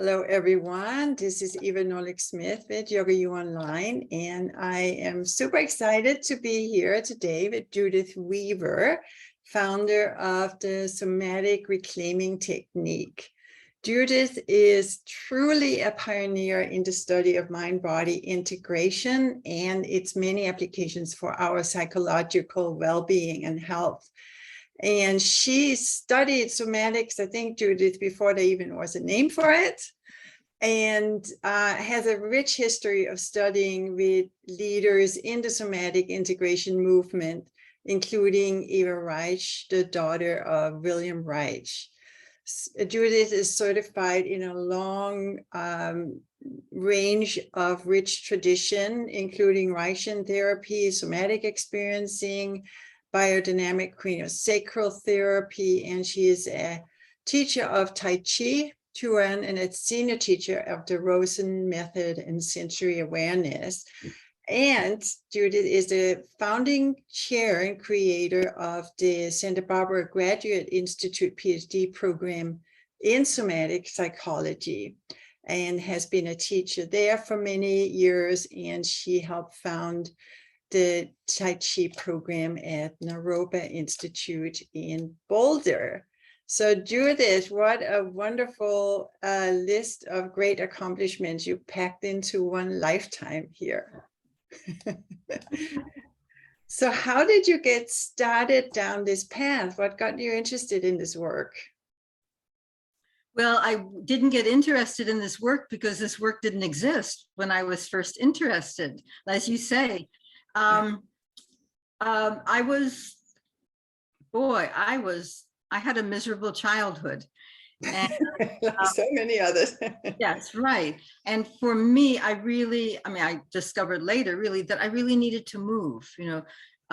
Hello, everyone. This is Eva Nolik-Smith with YogaUOnline, and I am super excited to be here today with Judyth Weaver, founder of the Somatic Reclaiming Technique. Judyth is truly a pioneer in the study of mind-body integration and its many applications for our psychological well-being and health. And she studied somatics, I think, Judyth, before there even was a name for it, and has a rich history of studying with leaders in the somatic integration movement, including Eva Reich, the daughter of William Reich. Judyth is certified in a long range of rich tradition, including Reichian therapy, somatic experiencing, biodynamic craniosacral therapy, and she is a teacher of Tai Chi, Chuan, and a senior teacher of the Rosen method and sensory awareness. And Judyth is the founding chair and creator of the Santa Barbara Graduate Institute PhD program in somatic psychology, and has been a teacher there for many years, and she helped found the Tai Chi program at Naropa Institute in Boulder. So Judyth, what a wonderful list of great accomplishments you packed into one lifetime here. So how did you get started down this path? What got you interested in this work? Well, I didn't get interested in this work because this work didn't exist when I was first interested, as you say. I had a miserable childhood. And, like so many others. Yes, right. And for me, I discovered later really that I really needed to move,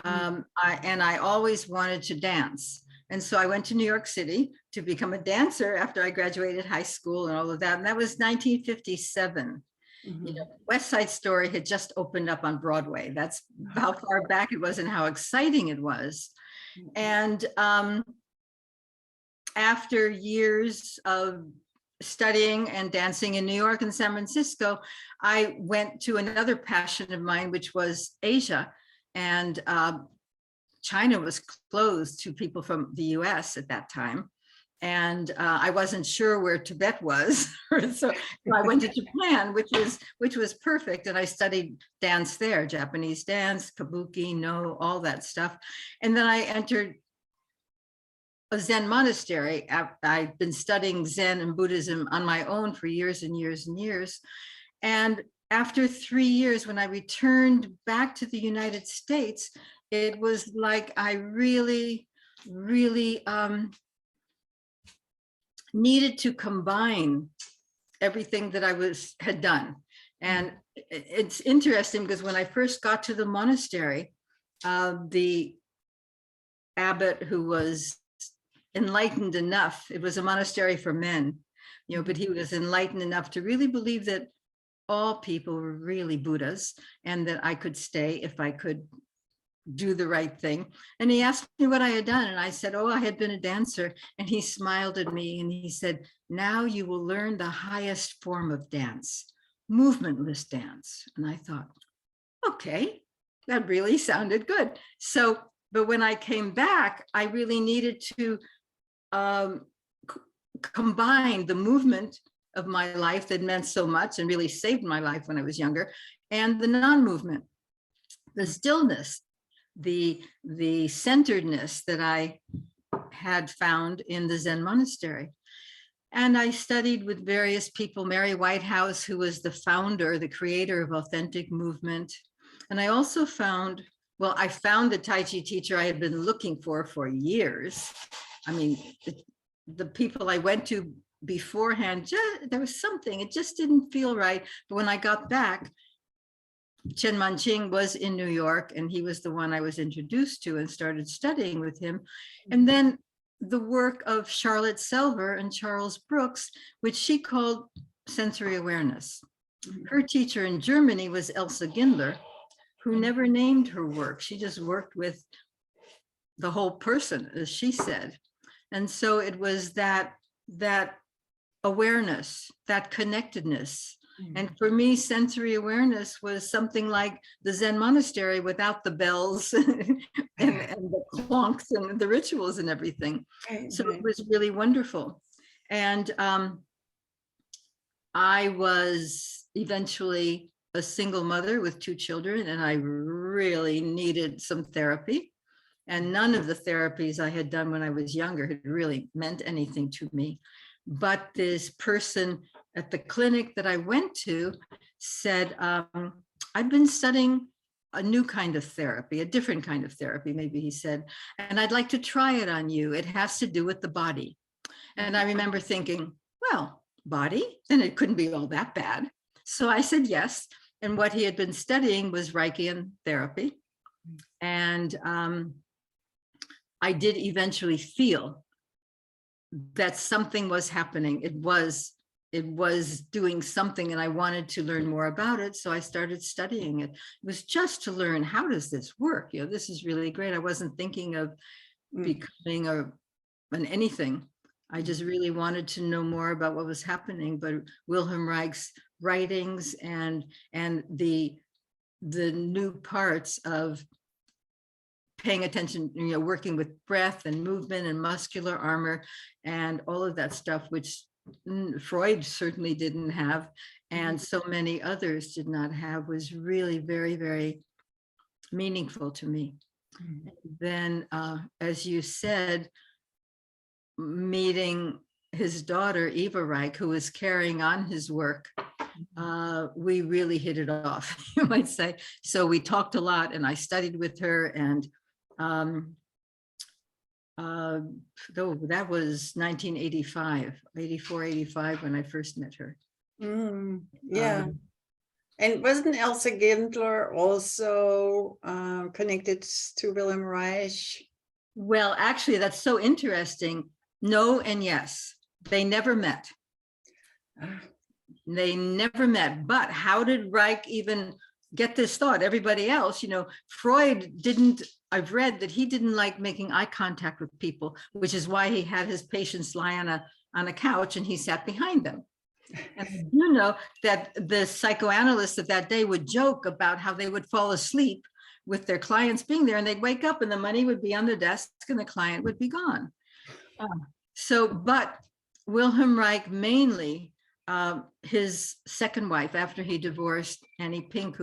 I always wanted to dance. And so I went to New York City to become a dancer after I graduated high school and all of that. And that was 1957. Mm-hmm. West Side Story had just opened up on Broadway. That's how far back it was and how exciting it was. And after years of studying and dancing in New York and San Francisco, I went to another passion of mine, which was Asia. And China was closed to people from the US at that time. And I wasn't sure where Tibet was, so I went to Japan, which was perfect. And I studied dance there, Japanese dance, kabuki, no, all that stuff. And then I entered a Zen monastery. I've been studying Zen and Buddhism on my own for years and years and years. And after 3 years, when I returned back to the United States, it was like I really needed to combine everything that I had done. And it's interesting because when I first got to the monastery, the abbot, who was enlightened enough, it was a monastery for men, but he was enlightened enough to really believe that all people were really Buddhas and that I could stay if I could do the right thing. And he asked me what I had done. And I said, oh, I had been a dancer. And he smiled at me and he said, now you will learn the highest form of dance, movementless dance. And I thought, okay, that really sounded good. So, but when I came back, I really needed to combine the movement of my life that meant so much and really saved my life when I was younger, and the non-movement, the stillness, the centeredness that I had found in the Zen monastery. And I studied with various people, Mary Whitehouse, who was the founder, the creator of authentic movement. And I also found the Tai Chi teacher I had been looking for years. I mean, the people I went to beforehand, there was something, it just didn't feel right. But when I got back, Chen Manqing was in New York, and he was the one I was introduced to and started studying with him. And then the work of Charlotte Selvert and Charles Brooks, which she called sensory awareness. Her teacher in Germany was Elsa Gindler, who never named her work. She just worked with the whole person, as she said. And so it was that awareness, that connectedness. And for me, sensory awareness was something like the Zen monastery without the bells and the clonks and the rituals and everything. So it was really wonderful. And I was eventually a single mother with 2 children, and I really needed some therapy. And none of the therapies I had done when I was younger had really meant anything to me. But this person at the clinic that I went to said, I've been studying a new kind of therapy, a different kind of therapy, maybe he said, and I'd like to try it on you. It has to do with the body. And I remember thinking, well, body, then it couldn't be all that bad. So I said yes. And what he had been studying was Reichian therapy. And I did eventually feel that something was happening. It was doing something, and I wanted to learn more about it. So I started studying it. It was just to learn, how does this work? You know, this is really great. I wasn't thinking of becoming an anything. I just really wanted to know more about what was happening. But Wilhelm Reich's writings and the new parts of paying attention, you know, working with breath and movement and muscular armor and all of that stuff, which Freud certainly didn't have, and so many others did not have, was really very, very meaningful to me. Then, as you said, meeting his daughter, Eva Reich, who was carrying on his work, we really hit it off, you might say. So we talked a lot, and I studied with her, and that was 1985, 84, 85 when I first met her. Yeah. And wasn't Elsa Gindler also connected to Wilhelm Reich? Well, actually, that's so interesting. No and yes. They never met. They never met. But how did Reich even get this thought? Everybody else, you know, Freud didn't, I've read that he didn't like making eye contact with people, which is why he had his patients lie on a couch and he sat behind them. And you know that the psychoanalysts of that day would joke about how they would fall asleep with their clients being there, and they'd wake up and the money would be on the desk and the client would be gone. But Wilhelm Reich, mainly his second wife, after he divorced Annie Pink,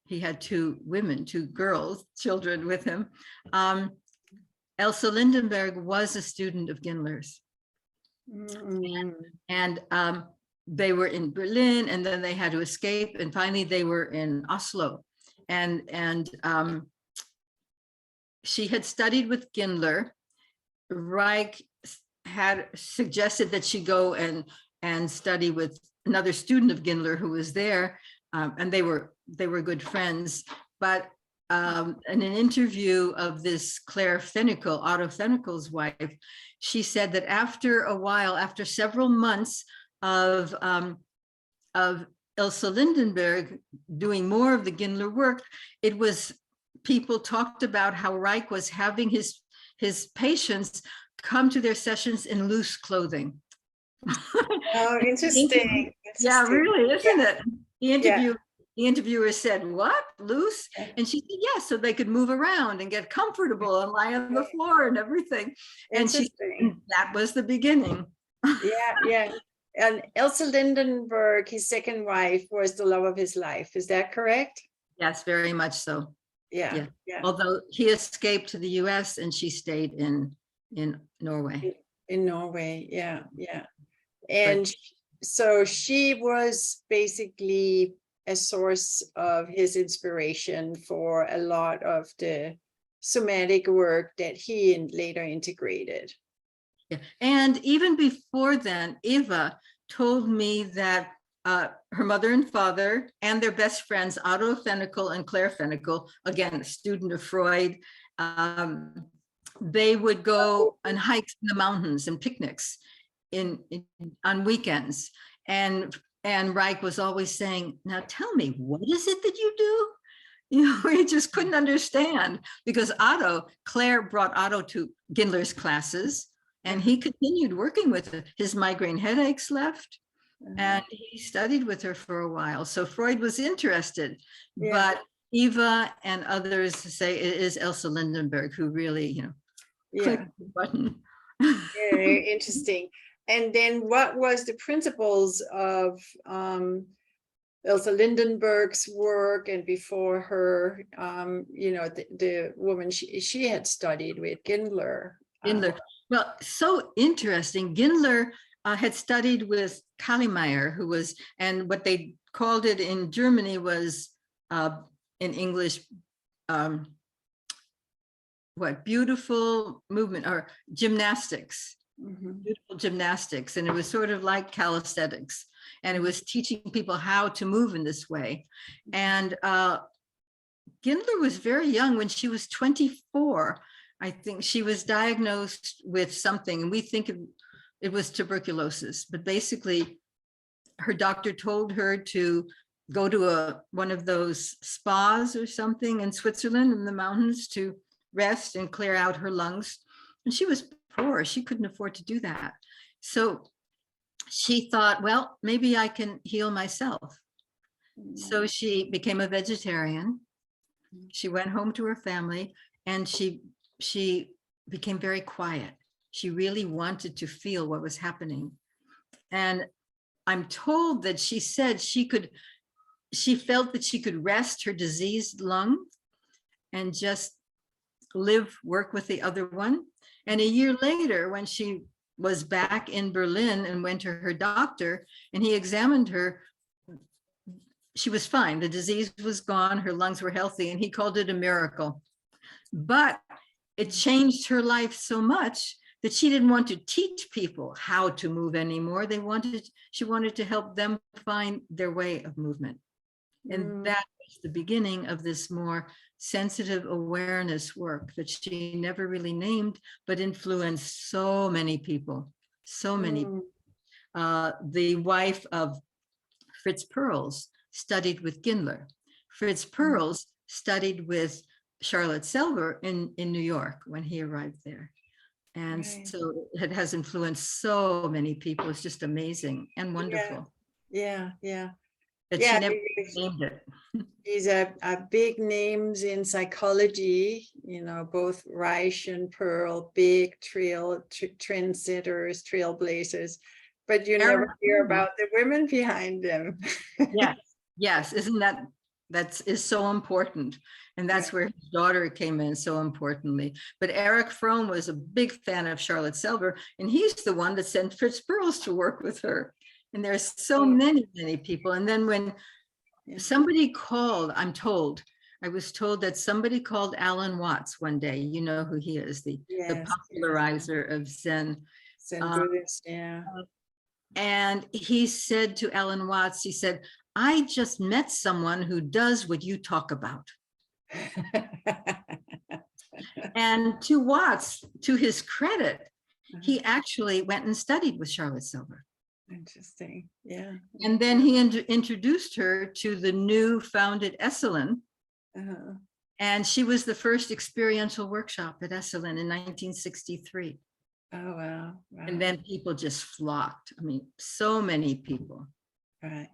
he had 2 women, 2 girls, children with him. Elsa Lindeberg was a student of Gindler's. And they were in Berlin, and then they had to escape, and finally they were in Oslo. And she had studied with Gindler. Reich had suggested that she go and study with another student of Gindler who was there, and they were good friends. But in an interview of this Claire Fenikel, Otto Fenikel's wife, she said that after a while, after several months of Elsa Lindeberg doing more of the Gindler work, it was, people talked about how Reich was having his patients come to their sessions in loose clothing. Oh, interesting. Yeah, really, isn't it? The interviewer said, "What, loose?" And she said, "Yeah, so they could move around and get comfortable and lie on the floor and everything." And that was the beginning. Yeah. And Elsa Lindenberg, his second wife, was the love of his life. Is that correct? Yes, very much so. Yeah. Although he escaped to the US and she stayed in Norway. In Norway, yeah. And so she was basically a source of his inspiration for a lot of the somatic work that he later integrated. Yeah. And even before then, Eva told me that her mother and father and their best friends, Otto Fenikel and Claire Fenikel, again, a student of Freud, they would go on hikes in the mountains and picnics on weekends. And Reich was always saying, "Now tell me, what is it that you do?" You know, he just couldn't understand, because Claire brought Otto to Gindler's classes. And he continued working with her. His migraine headaches left, and he studied with her for a while. So Freud was interested, but Eva and others say it is Elsa Lindeberg who really, clicked the button. Very interesting. And then what was the principles of Elsa Lindenberg's work, and before her, the woman she had studied with, Gindler? Gindler. Well, so interesting. Gindler had studied with Kalimeyer, who was, and what they called it in Germany was, in English, beautiful movement or gymnastics. Beautiful gymnastics. And it was sort of like calisthenics. And it was teaching people how to move in this way. And Gindler was very young. When she was 24, I think she was diagnosed with something, and we think it was tuberculosis, but basically her doctor told her to go to one of those spas or something in Switzerland in the mountains to rest and clear out her lungs. And she was poor, she couldn't afford to do that. So she thought, well, maybe I can heal myself. So she became a vegetarian. She went home to her family, and she became very quiet. She really wanted to feel what was happening. And I'm told that she said she felt that she could rest her diseased lung and just work with the other one. And a year later, when she was back in Berlin and went to her doctor and he examined her, she was fine. The disease was gone. Her lungs were healthy, and he called it a miracle. But it changed her life so much that she didn't want to teach people how to move anymore. She wanted to help them find their way of movement. And that was the beginning of this more sensitive awareness work that she never really named, but influenced so many people, so many. The wife of Fritz Perls studied with Gindler. Fritz Perls studied with Charlotte Selvert in New York when he arrived there. And so it has influenced so many people. It's just amazing and wonderful. Yeah. But she never named it. These are big names in psychology, both Reich and Pearl, big trendsetters, trailblazers, but you never hear about the women behind them. Yes. Isn't that is so important. And that's where his daughter came in so importantly. But Erich Fromm was a big fan of Charlotte Selvert, and he's the one that sent Fritz Perls to work with her. And there's so many people. And then when somebody called, I was told that somebody called Alan Watts one day. You know who he is, the popularizer of Zen. Buddhist, and he said to Alan Watts, he said, I just met someone who does what you talk about. And to Watts, to his credit, he actually went and studied with Charlotte Selvert. Interesting. Yeah. And then he introduced her to the new founded Esalen. And she was the first experiential workshop at Esalen in 1963. Oh, wow. And then people just flocked. I mean, so many people. Right.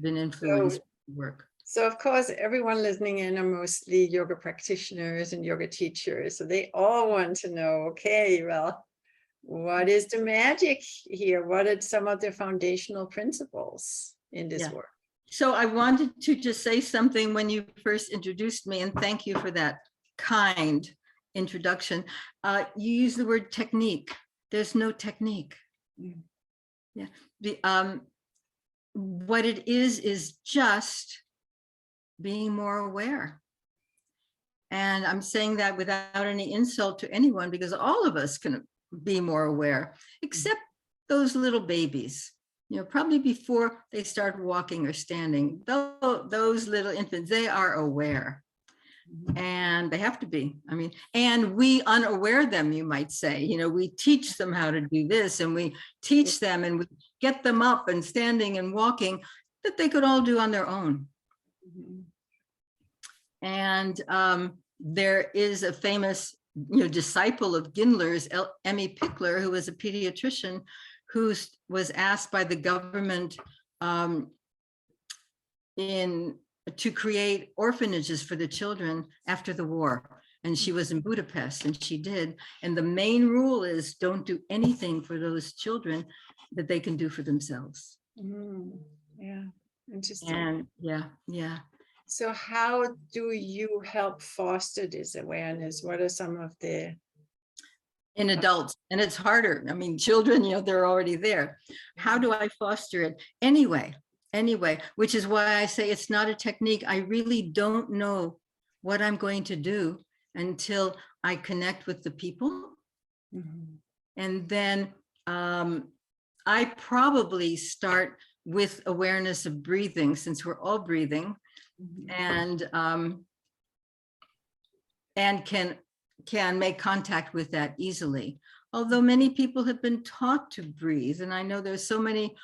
Been influenced by the work. So of course, everyone listening in are mostly yoga practitioners and yoga teachers. So they all want to know, okay, well, what is the magic here? What are some of the foundational principles in this work? So I wanted to just say something when you first introduced me, and thank you for that kind introduction. You use the word technique. There's no technique. What it is just being more aware. And I'm saying that without any insult to anyone, because all of us can be more aware, except those little babies, probably before they start walking or standing. Those little infants, they are aware. And they have to be. I mean, and we unaware them, you might say. We teach them how to do this, and we teach them, and we get them up and standing and walking that they could all do on their own. And there is a famous disciple of Gindler's, Emmy Pickler, who was a pediatrician, who was asked by the government to create orphanages for the children after the war. And she was in Budapest, and she did. And the main rule is don't do anything for those children that they can do for themselves. Yeah, interesting. And yeah. So how do you help foster this awareness? What are some of the... In adults, and it's harder. I mean, children, they're already there. How do I foster it? Anyway, which is why I say it's not a technique. I really don't know what I'm going to do until I connect with the people. And then I probably start with awareness of breathing, since we're all breathing, and can make contact with that easily. Although many people have been taught to breathe, and I know there's so many,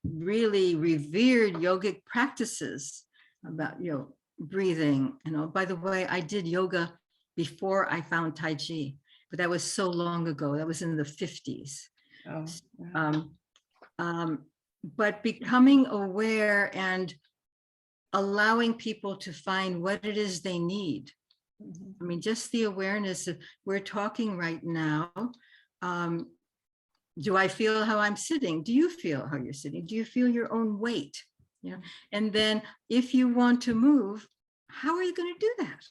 really revered yogic practices about, breathing. By the way, I did yoga before I found Tai Chi, but that was so long ago. That was in the 50s. But becoming aware and allowing people to find what it is they need. I mean, just the awareness of, we're talking right now. Do I feel how I'm sitting? Do you feel how you're sitting? Do you feel your own weight? And then if you want to move, how are you going to do that?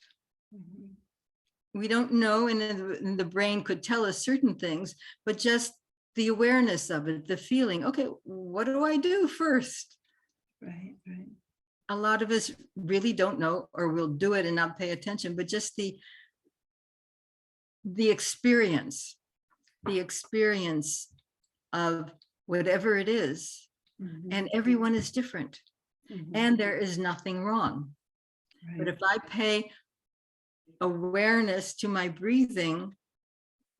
We don't know, and the brain could tell us certain things, but just the awareness of it, the feeling, okay, what do I do first? Right. A lot of us really don't know, or will do it and not pay attention, but just the experience of whatever it is. And everyone is different, and there is nothing wrong. But if I pay awareness to my breathing,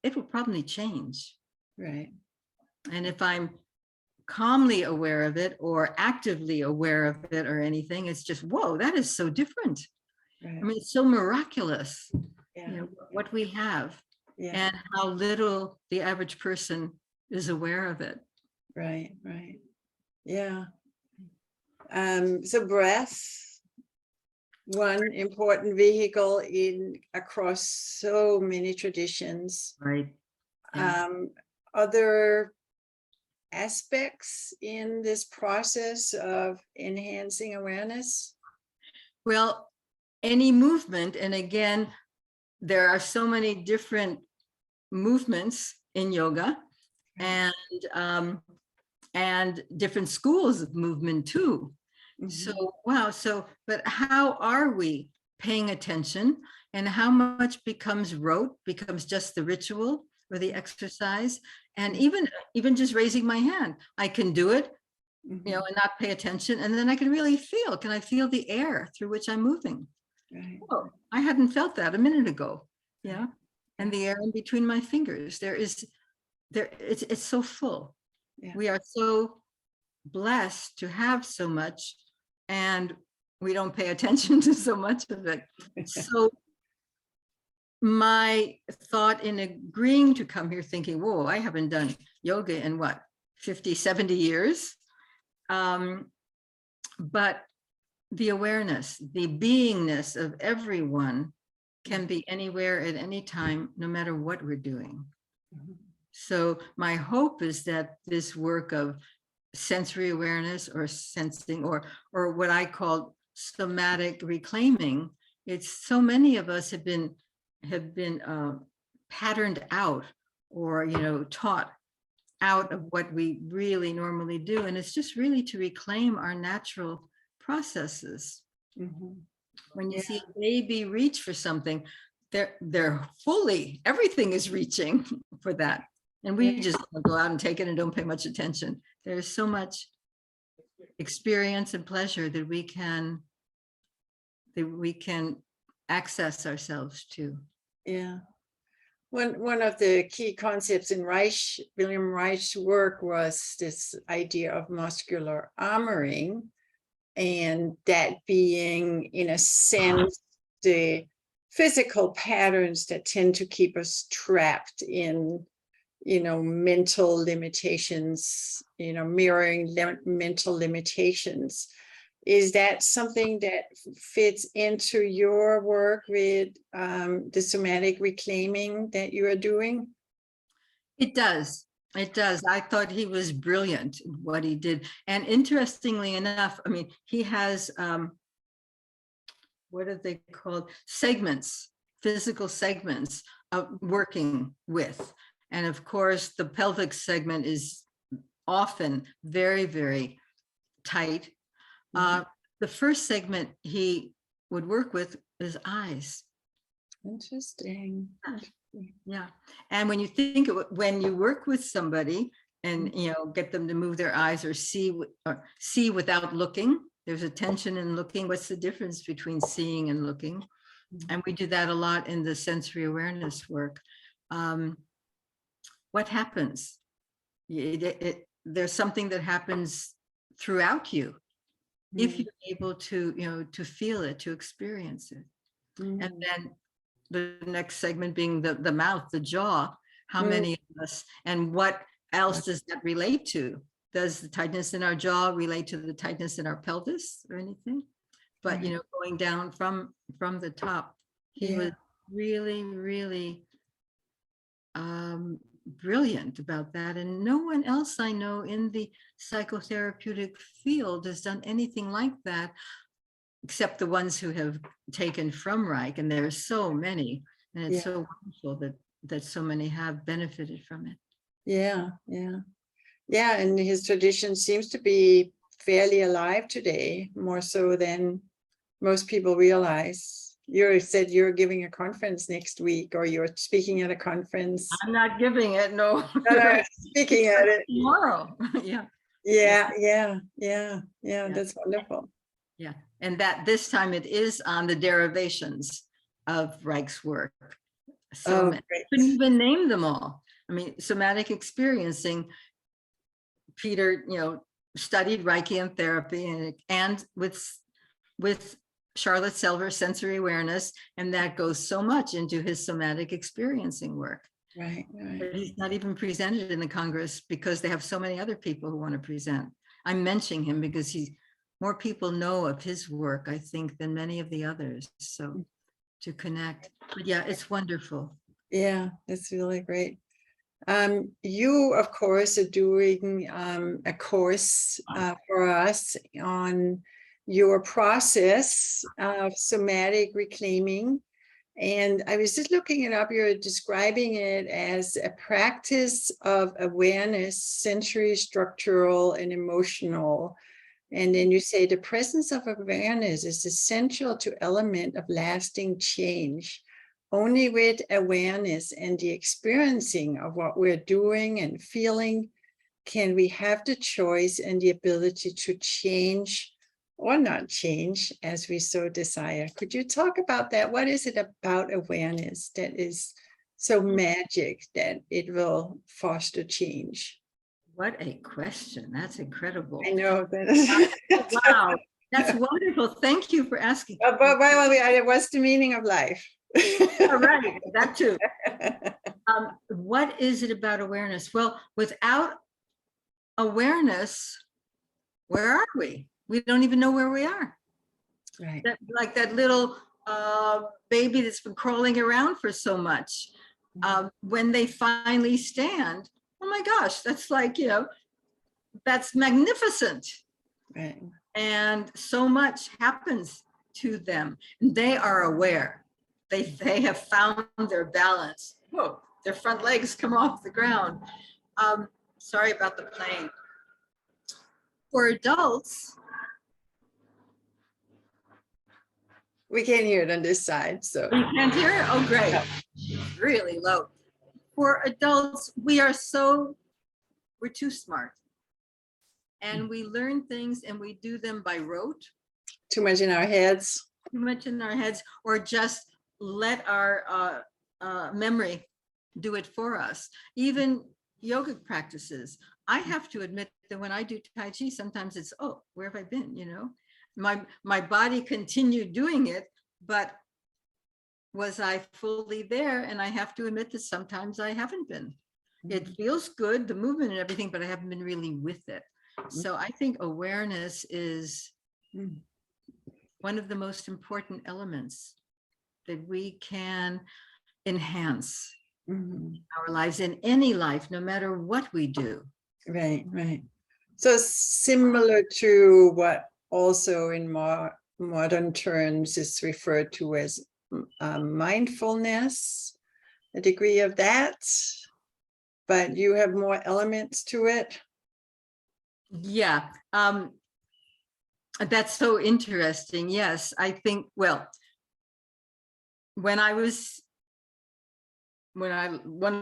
it will probably change. Right. And if I'm calmly aware of it or actively aware of it or anything, it's just, whoa, that is so different. I mean, it's so miraculous, what we have, and how little the average person is aware of it. Right. Yeah. So breath, one important vehicle across so many traditions. Right. Other aspects in this process of enhancing awareness? Well, any movement, and again, there are so many different movements in yoga, and different schools of movement too. So, wow. So, but how are we paying attention, and how much becomes rote, becomes just the ritual or the exercise? And even just raising my hand, I can do it, and not pay attention. And then I can really feel, can I feel the air through which I'm moving? Oh, I hadn't felt that a minute ago. And the air in between my fingers, it's so full. We are so blessed to have so much, and we don't pay attention to so much of it. So my thought in agreeing to come here, thinking, whoa, I haven't done yoga in what, 50, 70 years. But the awareness, the beingness of everyone can be anywhere at any time, no matter what we're doing. So my hope is that this work of sensory awareness, or sensing, or what I call somatic reclaiming, it's so many of us have been patterned out, or taught out of what we really normally do, and it's just really to reclaim our natural processes. When you see a baby reach for something, they're fully, everything is reaching for that, and we just go out and take it and don't pay much attention. There's so much experience and pleasure that we can access ourselves to. One of the key concepts in William Reich's work was this idea of muscular armoring, and that being, in a sense, the physical patterns that tend to keep us trapped in, mental limitations, mirroring mental limitations. Is that something that fits into your work with the somatic reclaiming that you are doing? It does. It does. I thought he was brilliant in what he did. And interestingly enough, I mean, he has, what are they called? Segments, physical segments of working with. And of course, the pelvic segment is often very, very tight. The first segment he would work with is eyes. Interesting. Yeah. And when you think when you work with somebody and get them to move their eyes or see without looking, there's a tension in looking. What's the difference between seeing and looking? And we do that a lot in the sensory awareness work. What happens? There's something that happens throughout you if you're able to to feel it, to experience it. And then the next segment being the mouth, the jaw. How many of us, and what else does that relate to? Does the tightness in our jaw relate to the tightness in our pelvis or anything? But going down from the top, he was really, really brilliant about that. And no one else I know in the psychotherapeutic field has done anything like that, except the ones who have taken from Reich, and there are so many, and it's so wonderful that so many have benefited from it. Yeah, and his tradition seems to be fairly alive today, more so than most people realize. You said you're giving a conference next week, or you're speaking at a conference. I'm not giving it, no. Speaking at it tomorrow. That's wonderful. Yeah, and that this time it is on the derivations of Reich's work. So I couldn't even name them all. I mean, somatic experiencing, Peter, studied Reichian therapy and with Charlotte Selvert, sensory awareness, and that goes so much into his somatic experiencing work. Right. But he's not even presented in the Congress because they have so many other people who want to present. I'm mentioning him because more people know of his work, I think, than many of the others. So to connect, but yeah, it's wonderful. Yeah, it's really great. You, of course, are doing a course for us on your process of somatic reclaiming. And I was just looking it up. You're describing it as a practice of awareness, sensory, structural, and emotional. And then you say the presence of awareness is essential to element of lasting change. Only with awareness and the experiencing of what we're doing and feeling can we have the choice and the ability to change or not change as we so desire. Could you talk about that? What is it about awareness that is so magic that it will foster change? What a question. That's incredible. I know that. Wow, that's wonderful. Thank you for asking. But what's the meaning of life? All right, that too. What is it about awareness? Well, without awareness, where are we? We don't even know where we are. Right. Like that little baby that's been crawling around for so much. When they finally stand, oh my gosh, that's like, that's magnificent. Right. And so much happens to them. They are aware. They have found their balance. Whoa, their front legs come off the ground. Sorry about the plane. For adults, we can't hear it on this side, so. You can't hear it? Oh, great. It's really low. For adults, we're too smart. And we learn things and we do them by rote. Too much in our heads. Too much in our heads, or just let our memory do it for us. Even yoga practices. I have to admit that when I do Tai Chi, sometimes it's, oh, where have I been? My body continued doing it, but was I fully there? And I have to admit that sometimes I haven't been. It feels good, the movement and everything, but I haven't been really with it. So I think awareness is one of the most important elements that we can enhance our lives, in any life, no matter what we do. Right, right. So similar to what also in more modern terms is referred to as mindfulness, a degree of that, but you have more elements to it. Yeah, that's so interesting. Yes, I think, well, one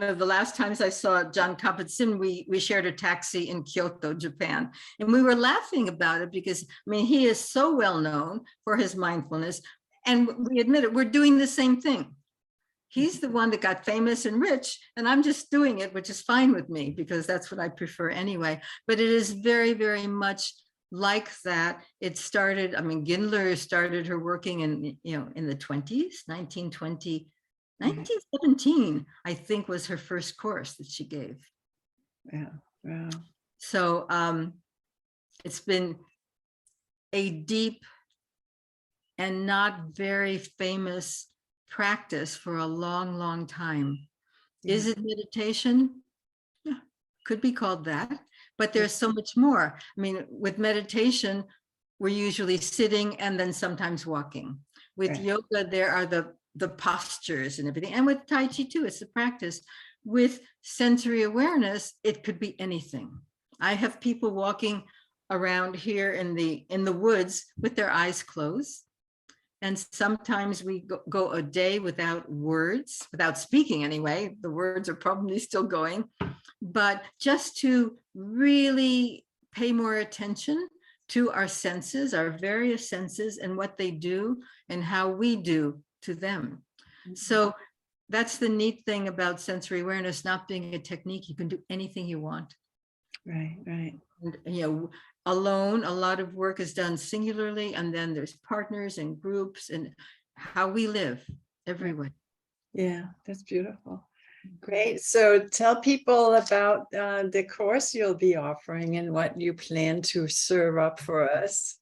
of the last times I saw John Kabat-Zinn, we shared a taxi in Kyoto, Japan, and we were laughing about it because, I mean, he is so well known for his mindfulness, and we admit it, we're doing the same thing. He's the one that got famous and rich, and I'm just doing it, which is fine with me because that's what I prefer anyway. But it is very, very much like that. It started, I mean, Gindler started her working in, in the 20s, 1920, 1917, I think, was her first course that she gave. Yeah, wow. So it's been a deep and not very famous practice for a long, long time. Yeah. Is it meditation? Yeah, could be called that, but there's so much more. I mean, with meditation, we're usually sitting and then sometimes walking. With yoga, there are the postures and everything. And with Tai Chi too, it's the practice. With sensory awareness, it could be anything. I have people walking around here in the woods with their eyes closed. And sometimes we go a day without words, without speaking anyway. The words are probably still going, but just to really pay more attention to our senses, our various senses, and what they do and how we do to them. So that's the neat thing about sensory awareness not being a technique. You can do anything you want. Right, right. And, alone, a lot of work is done singularly, and then there's partners and groups and how we live everywhere. Yeah, that's beautiful. Great. So tell people about the course you'll be offering and what you plan to serve up for us.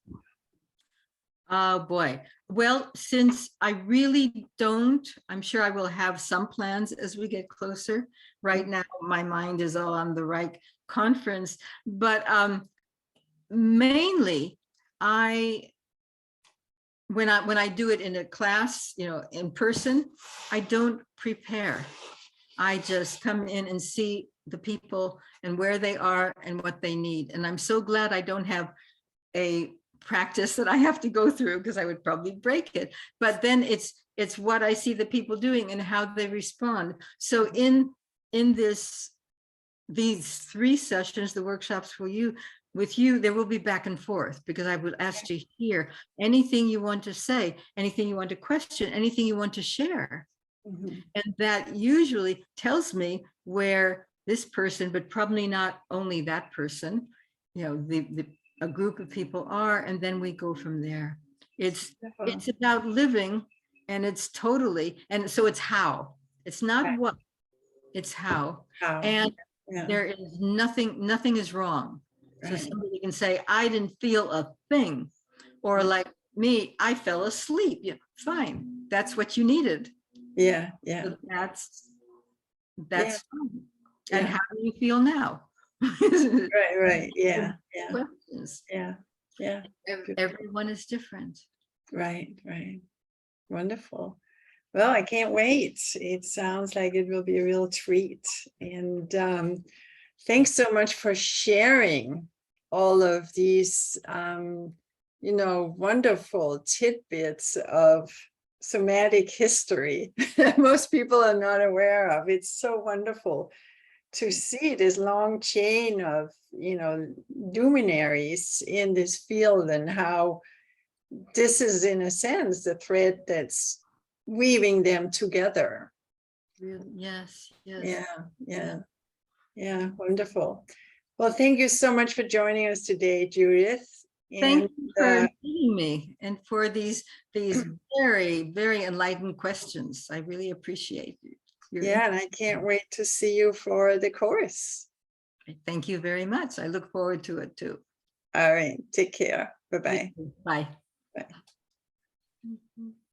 Oh boy. Well, since I really don't, I'm sure I will have some plans as we get closer. Right now, my mind is all on the right conference, but mainly when I do it in a class, in person, I don't prepare. I just come in and see the people and where they are and what they need. And I'm so glad I don't have a practice that I have to go through, because I would probably break it. But then it's what I see the people doing and how they respond. So in these 3 sessions, the workshops with you, there will be back and forth, because I would ask to hear anything you want to say, anything you want to question, anything you want to share. And that usually tells me where this person, but probably not only that person, a group of people are, and then we go from there. It's about living, and it's totally, and so it's how. It's not what, it's how. And there is nothing is wrong. So somebody can say, I didn't feel a thing, or like me, I fell asleep. Yeah, fine. That's what you needed. Yeah. So that's fine. And how do you feel now? Right. Yeah. Questions. Yeah. Everyone is different. Right. Wonderful. Well, I can't wait. It sounds like it will be a real treat. And thanks so much for sharing all of these, wonderful tidbits of somatic history that most people are not aware of. It's so wonderful to see this long chain of, luminaries in this field, and how this is, in a sense, the thread that's weaving them together. Yes. Yeah, wonderful. Well, thank you so much for joining us today, Judyth. Thank And you for inviting me and for these very, very enlightened questions. I really appreciate your yeah, and I can't wait to see you for the course. Thank you very much. I look forward to it too. All right, take care. Bye-bye. Bye. Bye.